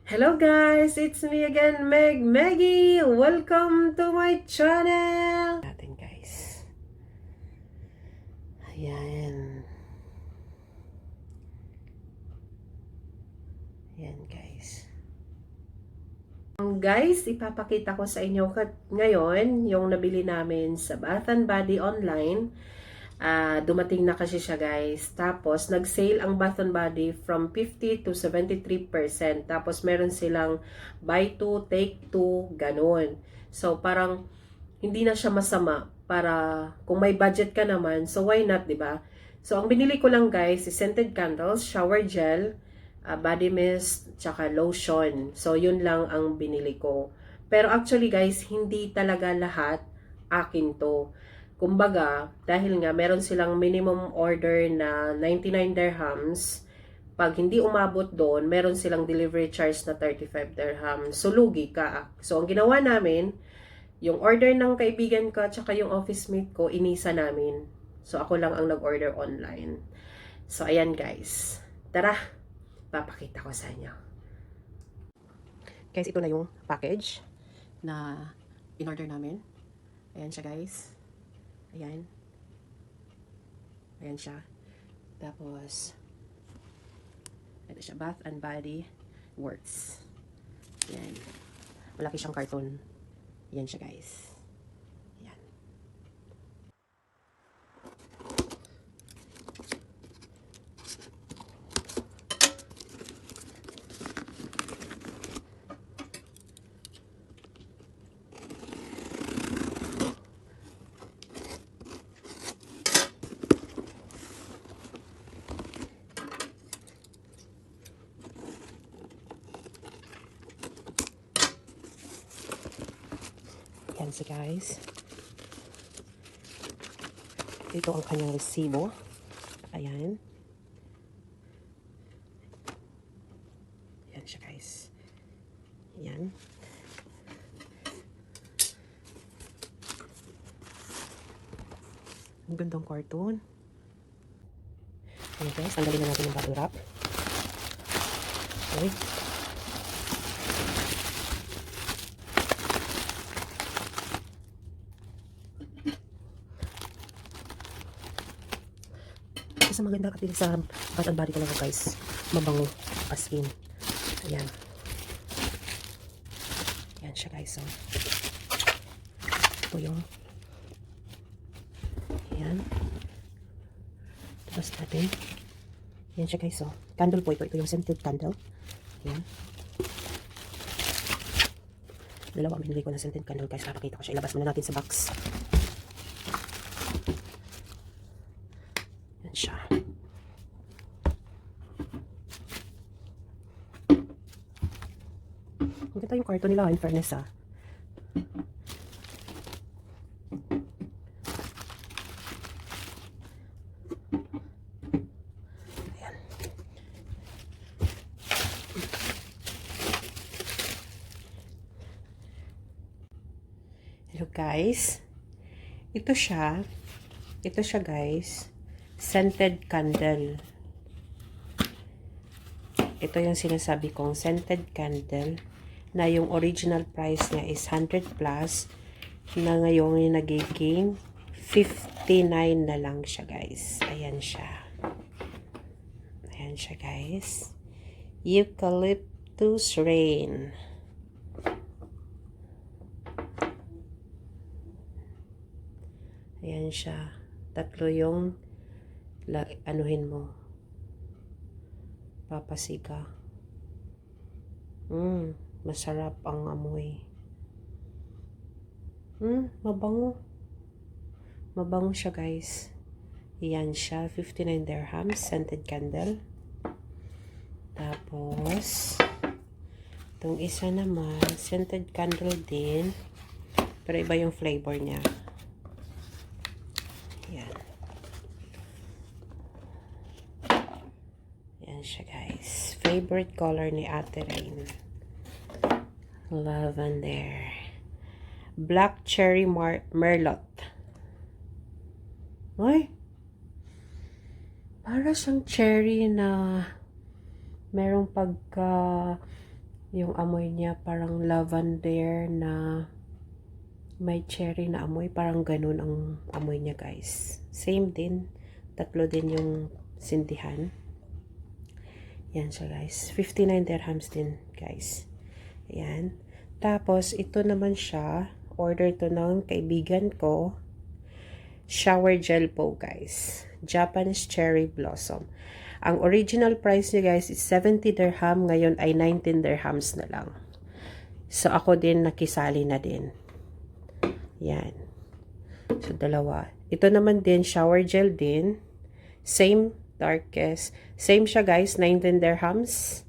Hello guys, it's me again, Maggie. Welcome to my channel. Natin guys. Ayan. Ayan guys. Guys, ipapakita ko sa inyo ngayon yung nabili namin sa Bath and Body online. Dumating na kasi siya guys. Tapos, nag-sale ang Bath and Body from 50 to 73%. Tapos, meron silang buy 2, take 2, ganun. So, parang hindi na siya masama para kung may budget ka naman, so why not, 'di ba? So, ang binili ko lang guys is scented candles, shower gel, body mist, tsaka lotion. So, yun lang ang binili ko. Pero actually guys, hindi talaga lahat akin to. Kumbaga, dahil nga meron silang minimum order na 99 dirhams, pag hindi umabot doon, meron silang delivery charge na 35 dirhams. So, lugi ka. So, ang ginawa namin, yung order ng kaibigan ko at saka yung office mate ko, inisa namin. So, ako lang ang nag-order online. So, ayan guys. Tara! Papakita ko sa inyo. Guys, ito na yung package na in-order namin. Ayan siya guys. Ayan. Ayan siya. Tapos, ito siya, Bath and Body Works. Ayan. Malaki siyang karton. Ayan siya guys. Ayan. Ayan siya guys. Ito ang kanyang resibo. Ayan. Ayan siya guys. Ayan. Ang gandang cartoon. Ayan guys, tanggalin na natin yung bubble wrap. Okay. Isa maganda kapili sa Bath and Body talaga guys. Mabango. As in. Ayan. Ayan siya guys. So, ito yung ayan. Tapos natin. Ayan siya guys. So, candle po ito. Ito yung scented candle. Ayan. Dalawa ang binili ko na scented candle guys. Papakita ko siya. Ilabas muna natin sa box. Ayan siya. Maganda yung carton nila in fairness ah. Ayan. Hello guys. Ito siya. Ito siya guys. Scented candle. Ito yung sinasabi kong scented candle na yung original price niya is 100 plus na ngayon yung nagiging 59 na lang siya guys. Ayan siya. Ayan siya guys. Eucalyptus rain. Ayan siya. Tatlo yung anuhin mo. Papasiga. Masarap ang amoy. Mabango. Mabango siya guys. Ayan siya. 59 dirhams. Scented candle. Tapos, itong isa naman, scented candle din. Pero iba yung flavor niya. Ayan. Ayan siya guys. Favorite color ni Ate Rain. Lavender. Black cherry merlot. Ay! Para siyang cherry na merong pagka Yung amoy niya parang lavender na may cherry na amoy. Parang ganun ang amoy niya, guys. Same din. Tatlo din yung sindihan. Yan siya, guys. 59 dirhams din, guys. Ayan. Tapos, ito naman siya. Order to ng kaibigan ko. Shower gel po, guys. Japanese Cherry Blossom. Ang original price niya, guys, is 70 dirham. Ngayon ay 19 dirhams na lang. So, ako din nakisali na din. Yan. So, dalawa. Ito naman din, shower gel din. Same darkest. Same siya, guys, 19 dirhams.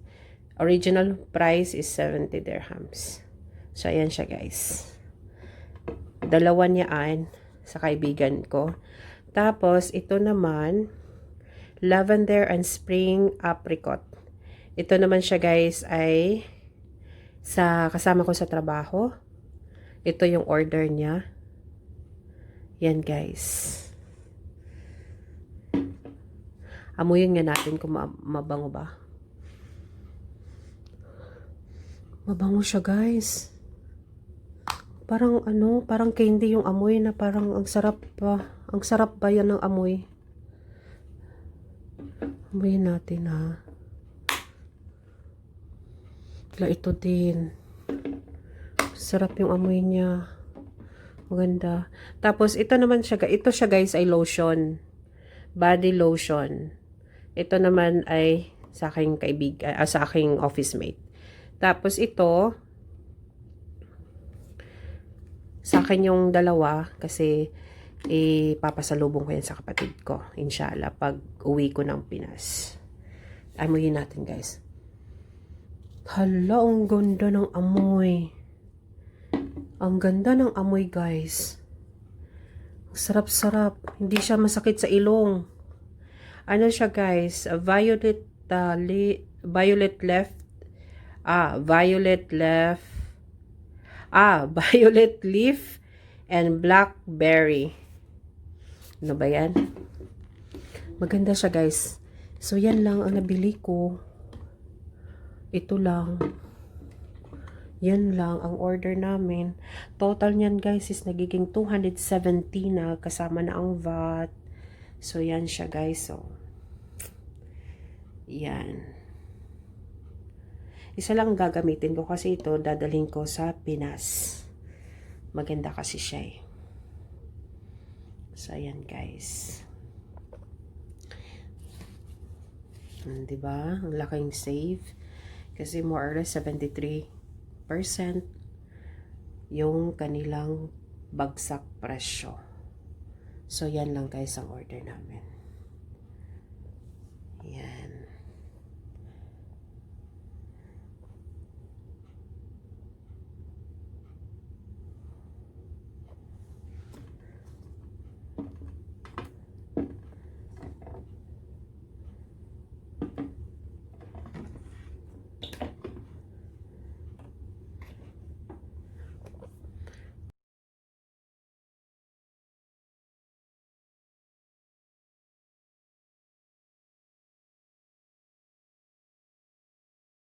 Original price is 70 dirhams. So, ayan siya, guys. Dalawa niyaan sa kaibigan ko. Tapos, ito naman, lavender and spring apricot. Ito naman siya, guys, ay kasama ko sa trabaho. Ito yung order niya. Yan, guys. Amuyin nga natin kung mabango ba. Mabango siya, guys. Parang parang candy yung amoy na parang ang sarap pa. Ang sarap ba yan ng amoy? Amoyin natin, ha. Ito din. Sarap yung amoy niya. Maganda. Tapos, ito naman siya. Ito siya, guys, ay lotion. Body lotion. Ito naman ay sa aking kaibigan, sa aking office mate. Tapos, ito, sa akin yung dalawa kasi papasalubong ko yan sa kapatid ko. Inshallah, pag uwi ko ng Pinas. Amoyin natin, guys. Hala, ang ganda ng amoy. Ang ganda ng amoy, guys. Sarap-sarap. Hindi siya masakit sa ilong. Ano siya, guys? Violet leaf and blackberry. Ano ba yan? Maganda siya, guys. So, yan lang ang nabili ko. Ito lang. Yan lang ang order namin. Total niyan, guys, is nagiging 270 na kasama na ang VAT. So, yan siya, guys. So, yan. Isa lang gagamitin ko kasi ito dadalhin ko sa Pinas. Maganda kasi siya, eh. So, ayan, guys. Diba? Ang laking save. Kasi more or less 73% yung kanilang bagsak presyo. So, yan lang, guys, ang order namin.